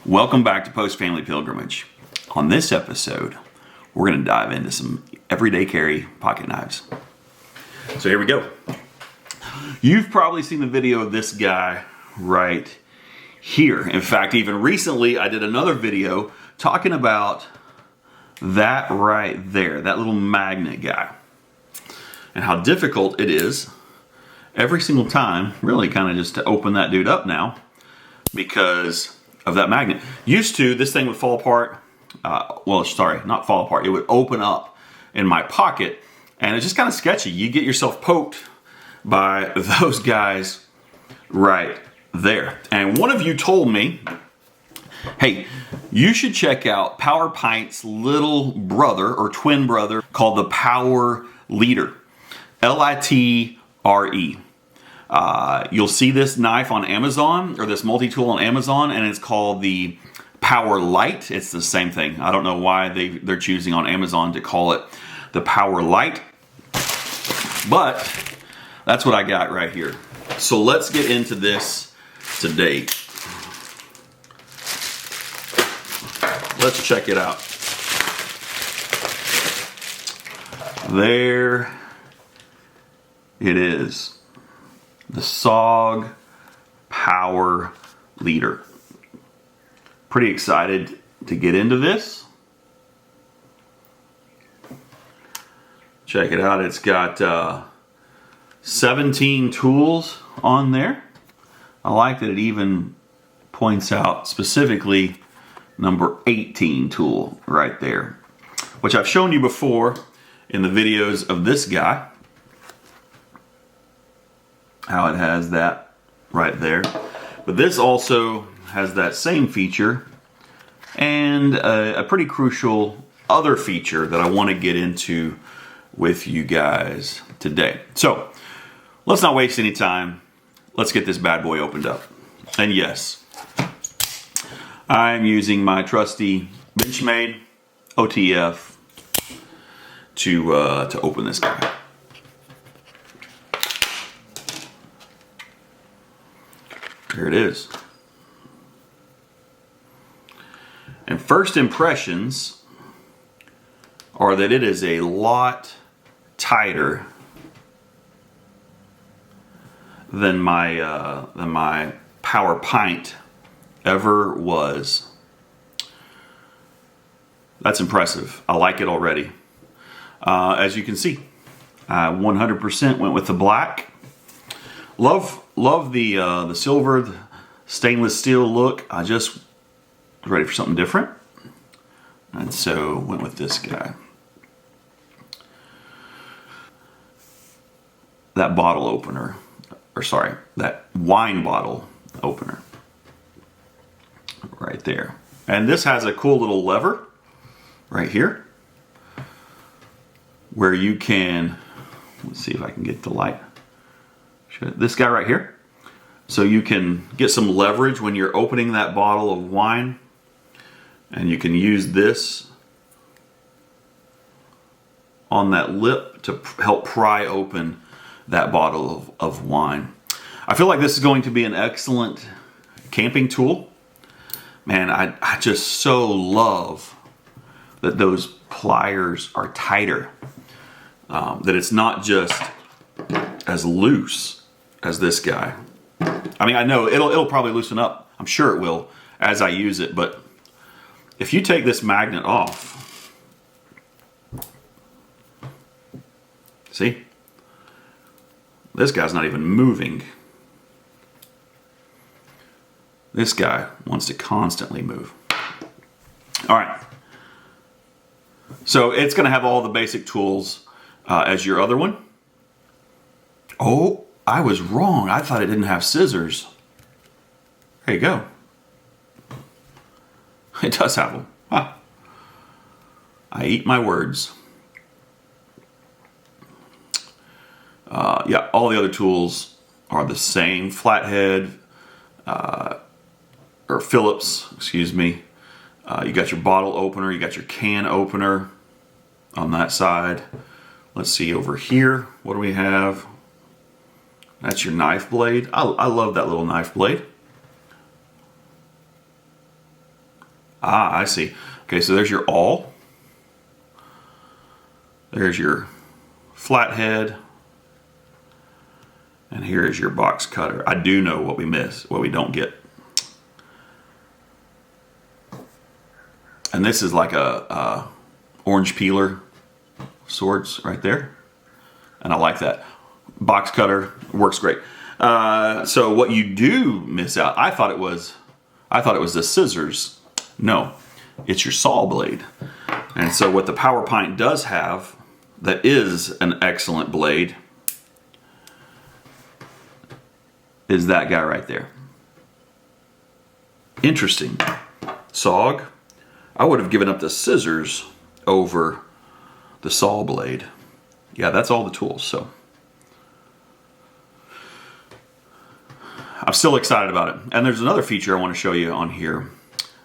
Welcome back to Post Family Pilgrimage. On this episode, we're going to dive into some everyday carry pocket knives. So here we go. You've probably seen the video of this guy right here. In fact, even recently I did another video talking about that right there, that little magnet guy, and how difficult it is every single time, really kind of just to open that dude up now because of that magnet. Used to, this thing would fall apart. Well, sorry, not fall apart. It would open up in my pocket, and it's just kind of sketchy. You get yourself poked by those guys right there. And one of you told me, hey, you should check out PowerPint's little brother or twin brother called the PowerLitre. L-I-T-R-E. You'll see this knife on Amazon, or this multi-tool on Amazon, and it's called the PowerLitre. It's the same thing. I don't know why they're choosing on Amazon to call it the PowerLitre, but that's what I got right here. So let's get into this today. Let's check it out. There it is. The SOG PowerLitre. Pretty excited to get into this. Check it out. It's got 17 tools on there. I like that it even points out specifically number 18 tool right there, which I've shown you before in the videos of this guy, how it has that right there. But this also has that same feature and a pretty crucial other feature that I want to get into with you guys today. So let's not waste any time. Let's get this bad boy opened up. And yes, I'm using my trusty Benchmade OTF to open this guy. Here it is. And first impressions are that it is a lot tighter than my PowerPint ever was. That's impressive. I like it already. As you can see, I 100% went with the black. Love the silver, the stainless steel look. I just was ready for something different, and so went with this guy. That bottle opener, or sorry, that wine bottle opener right there. And this has a cool little lever right here where you can, let's see if I can get the light. This guy right here. So you can get some leverage when you're opening that bottle of wine, and you can use this on that lip to help pry open that bottle of wine. I feel like this is going to be an excellent camping tool. Man, I just so love that those pliers are tighter, that it's not just as loose as this guy. I mean, I know it'll probably loosen up. I'm sure it will as I use it, but if you take this magnet off, see? This guy's not even moving. This guy wants to constantly move. All right. So it's going to have all the basic tools as your other one. Oh, I was wrong. I thought it didn't have scissors. There you go. It does have them. Huh. I eat my words. Yeah, all the other tools are the same. Flathead, or Phillips, excuse me. You got your bottle opener, you got your can opener on that side. Let's see over here, what do we have? That's your knife blade. I love that little knife blade. Ah, I see. Okay, so there's your awl. There's your flathead. And here is your box cutter. I do know what we miss, what we don't get. And this is like a orange peeler sorts right there. And I like that. Box cutter works great. So what you do miss out, I thought it was the scissors. No, it's your saw blade. And so what the PowerPint does have that is an excellent blade is that guy right there. Interesting. SOG. I would have given up the scissors over the saw blade. Yeah, that's all the tools, so. I'm still excited about it. And there's another feature I want to show you on here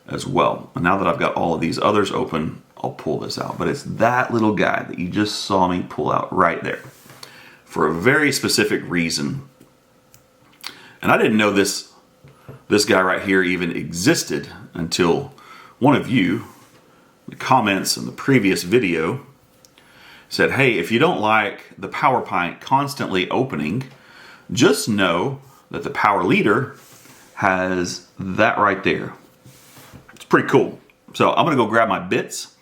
as well. And now that I've got all of these others open, I'll pull this out. But it's that little guy that you just saw me pull out right there for a very specific reason. And I didn't know this guy right here even existed until one of you, in the comments in the previous video, said, hey, if you don't like the PowerPint constantly opening, just know that the PowerLitre has that right there. It's pretty cool. So I'm gonna go grab my bits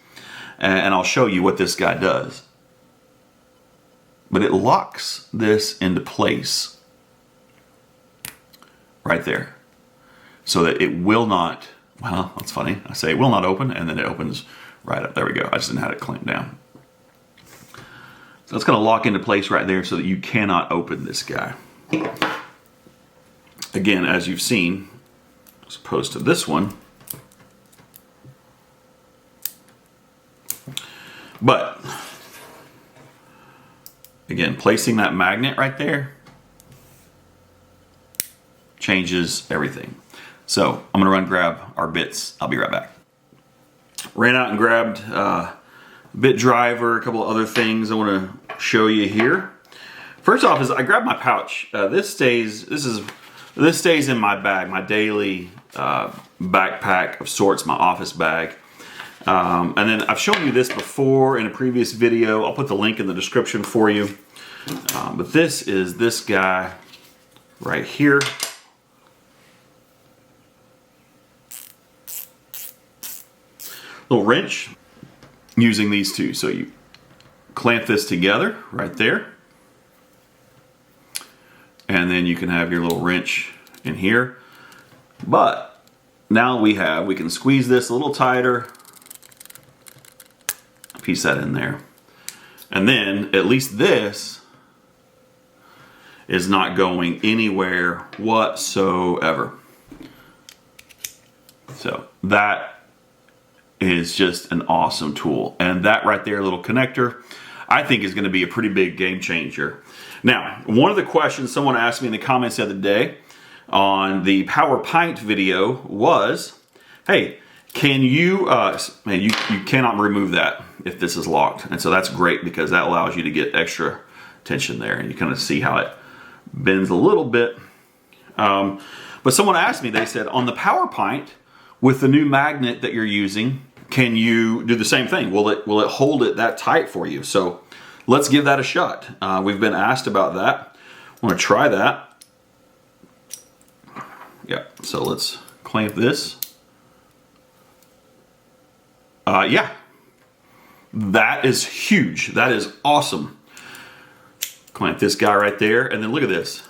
and I'll show you what this guy does. But it locks this into place right there so that it will not, well, that's funny. I say it will not open and then it opens right up. There we go. I just didn't have it clamped down. So it's gonna lock into place right there so that you cannot open this guy. Again, as you've seen, as opposed to this one. But, again, placing that magnet right there changes everything. So, I'm gonna run grab our bits. I'll be right back. Ran out and grabbed a bit driver, a couple of other things I wanna show you here. First off is I grabbed my pouch. This stays in my bag, my daily backpack of sorts, my office bag. And then I've shown you this before in a previous video. I'll put the link in the description for you. But this is this guy right here. Little wrench using these two. So you clamp this together right there. And then you can have your little wrench in here. But now we can squeeze this a little tighter. Piece that in there. And then at least this is not going anywhere whatsoever. So that is just an awesome tool. And that right there, little connector, I think is going to be a pretty big game changer. Now, one of the questions someone asked me in the comments the other day on the PowerPint video was, hey, can you, man, you cannot remove that if this is locked. And so that's great because that allows you to get extra tension there. And you kind of see how it bends a little bit. But someone asked me, they said, on the PowerPint, with the new magnet that you're using, can you do the same thing? Will it hold it that tight for you? So let's give that a shot. We've been asked about that. I want to try that. Yeah, so let's clamp this. Yeah, that is huge. That is awesome. Clamp this guy right there, and then look at this.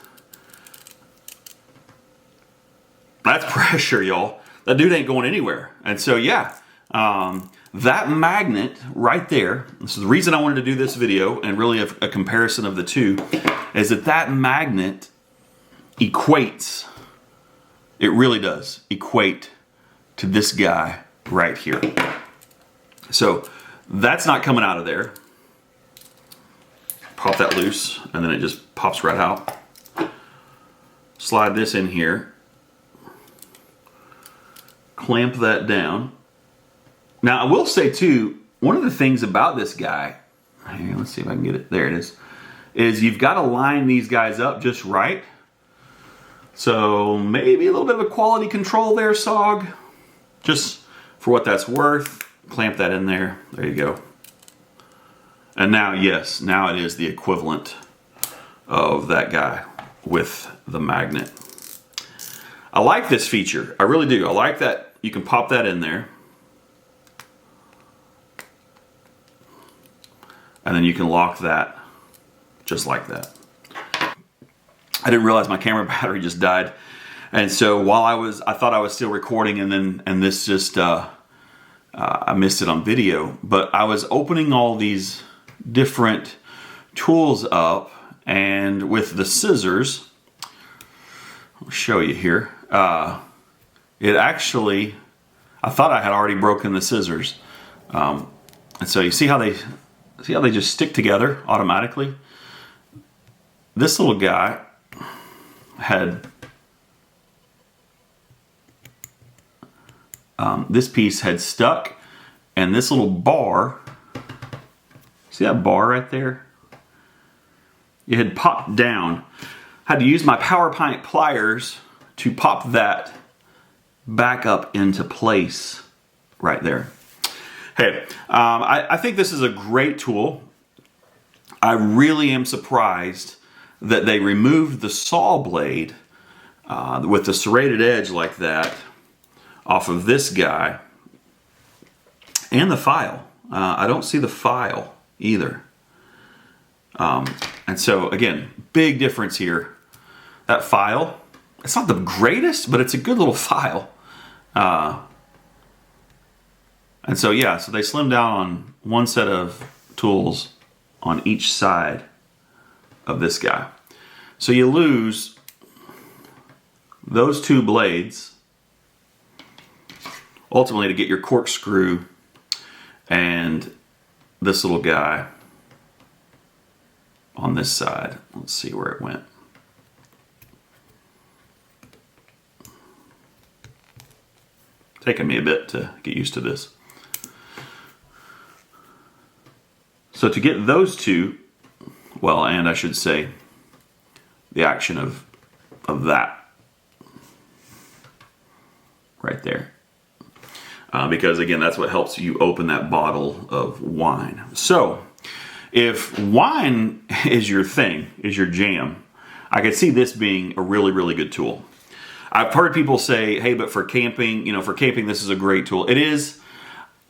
That's pressure, y'all. That dude ain't going anywhere. And so, yeah, that magnet right there, this is the reason I wanted to do this video, and really a comparison of the two, is that magnet equates, it really does equate to this guy right here. So that's not coming out of there. Pop that loose, and then it just pops right out. Slide this in here. Clamp that down. Now I will say too, one of the things about this guy, here, let's see if I can get it, there it is you've got to line these guys up just right. So maybe a little bit of a quality control there, SOG. Just for what that's worth, clamp that in there. There you go. And now, yes, now it is the equivalent of that guy with the magnet. I like this feature. I really do. I like that you can pop that in there. And then you can lock that just like that. I didn't realize my camera battery just died. And so while I thought I was still recording, and this just, I missed it on video, but I was opening all these different tools up, and with the scissors, I'll show you here, it actually, I thought I had already broken the scissors. And so you see how they just stick together automatically? This little guy had, this piece had stuck, and this little bar, see that bar right there? It had popped down. I had to use my PowerPint pliers to pop that back up into place right there. Hey, I think this is a great tool. I really am surprised that they removed the saw blade with the serrated edge like that off of this guy, and the file. I don't see the file either. And so again, big difference here. That file, it's not the greatest, but it's a good little file. And so yeah, so they slimmed down on one set of tools on each side of this guy. So you lose those two blades ultimately to get your corkscrew and this little guy on this side. Let's see where it went. Taking me a bit to get used to this. So to get those two, well, and I should say the action of that right there. Because again, that's what helps you open that bottle of wine. So if wine is your thing, is your jam, I could see this being a really, really good tool. I've heard people say, hey, but for camping, for camping, this is a great tool. It is.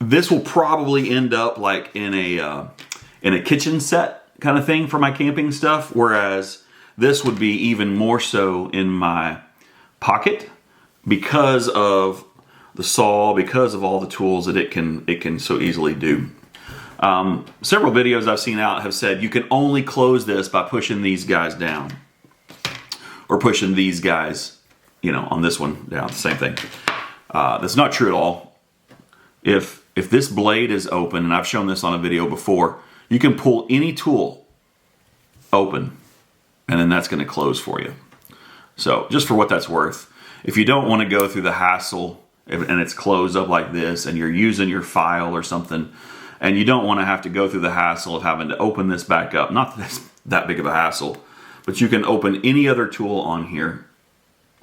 This will probably end up like in a kitchen set kind of thing for my camping stuff, whereas this would be even more so in my pocket because of the saw, because of all the tools that it can so easily do. Several videos I've seen out have said you can only close this by pushing these guys down, or pushing these guys, on this one down. Same thing. That's not true at all. If this blade is open, and I've shown this on a video before, you can pull any tool open, and then that's going to close for you. So just for what that's worth, if you don't want to go through the hassle and it's closed up like this, and you're using your file or something, and you don't want to have to go through the hassle of having to open this back up, not that it's that big of a hassle, but you can open any other tool on here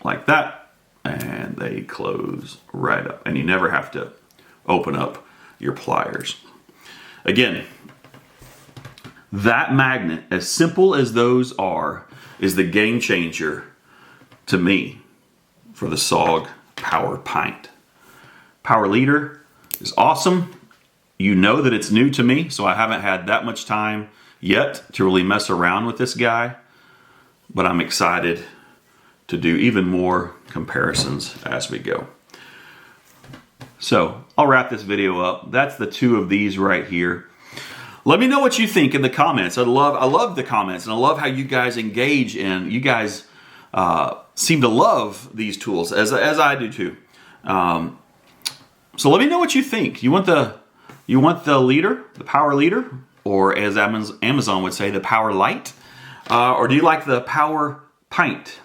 like that, and they close right up, and you never have to open up your pliers. Again, that magnet, as simple as those are, is the game changer to me for the SOG PowerPint. PowerLitre is awesome. You know that it's new to me, so I haven't had that much time yet to really mess around with this guy, but I'm excited to do even more comparisons as we go. So I'll wrap this video up. That's the two of these right here. Let me know what you think in the comments. I love the comments, and I love how you guys engage, and you guys seem to love these tools as I do too. So let me know what you think. You want the Litre, the PowerLitre, or as Amazon would say, the PowerLitre, or do you like the PowerPint?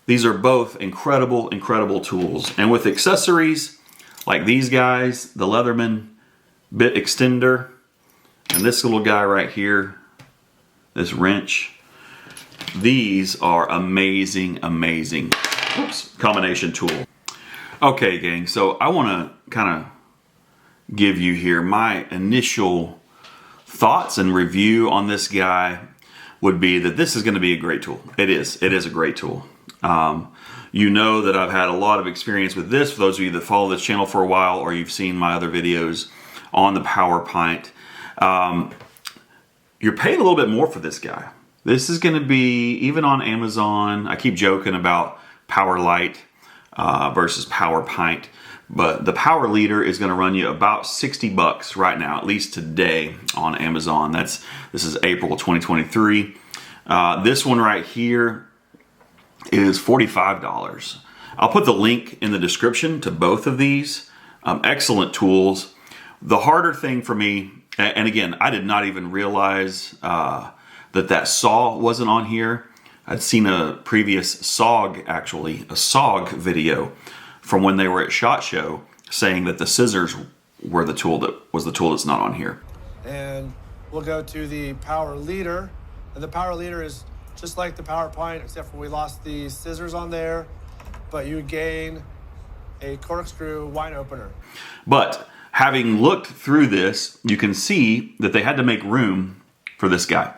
These are both incredible, incredible tools, and with accessories like these guys, the Leatherman Bit Extender, and this little guy right here, this wrench. These are amazing, amazing combination tool. Okay, gang, so I want to kind of give you here my initial thoughts and review on this guy would be that this is going to be a great tool. It is a great tool. You know that I've had a lot of experience with this, for those of you that follow this channel for a while, or you've seen my other videos on the PowerPint. You're paying a little bit more for this guy. This is going to be, even on Amazon, I keep joking about PowerLitre versus PowerPint, but the PowerLitre is going to run you about 60 bucks right now, at least today on Amazon. This is April 2023. This one right here is $45. I'll put the link in the description to both of these. Excellent tools. The harder thing for me, and again, I did not even realize that saw wasn't on here. I'd seen a previous SOG, actually, a SOG video from when they were at SHOT Show saying that the scissors were the tool that's not on here. And we'll go to the PowerLitre. And the PowerLitre is just like the PowerPint, except for we lost the scissors on there, but you gain a corkscrew wine opener. But having looked through this, you can see that they had to make room for this guy.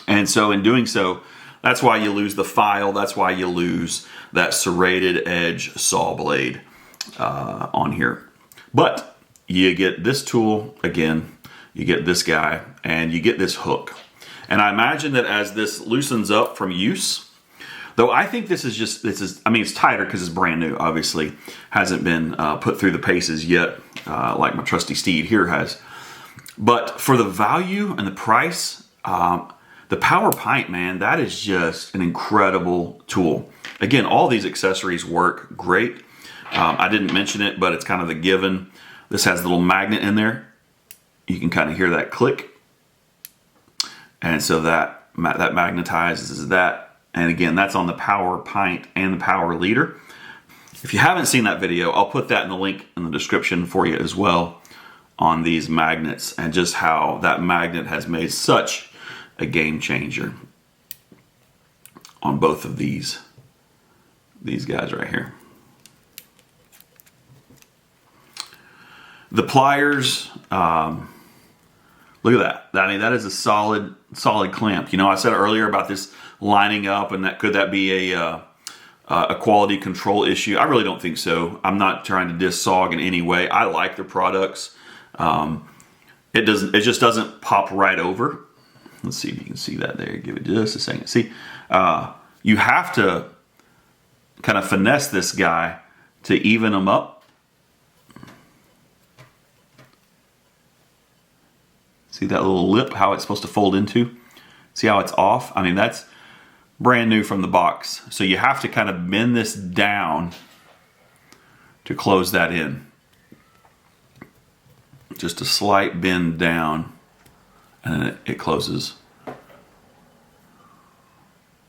And so in doing so, that's why you lose the file. That's why you lose that serrated edge saw blade on here. But you get this tool again, you get this guy, and you get this hook. And I imagine that as this loosens up from use, though I think this is, I mean, it's tighter because it's brand new, obviously. Hasn't been put through the paces yet, like my trusty steed here has. But for the value and the price, the PowerPint, man, that is just an incredible tool. Again, all these accessories work great. I didn't mention it, but it's kind of the given. This has a little magnet in there. You can kind of hear that click. And so that magnetizes that. And again, that's on the PowerPint and the PowerLitre. If you haven't seen that video, I'll put that in the link in the description for you as well on these magnets and just how that magnet has made such a game changer on both of these guys right here. The pliers, look at that. I mean, that is a solid clamp. You know, I said earlier about this lining up, and could that be a quality control issue? I really don't think so. I'm not trying to diss SOG in any way. I like their products. It just doesn't pop right over. Let's see if you can see that there. Give it just a second. See, you have to kind of finesse this guy to even them up. See that little lip, how it's supposed to fold into? See how it's off? I mean, that's brand new from the box. So you have to kind of bend this down to close that in. Just a slight bend down, and then it closes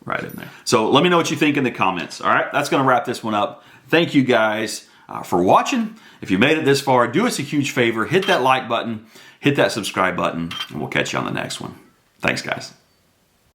right in there. So let me know what you think in the comments. All right, that's going to wrap this one up. Thank you guys for watching. If you made it this far, do us a huge favor. Hit that like button, hit that subscribe button, and we'll catch you on the next one. Thanks, guys.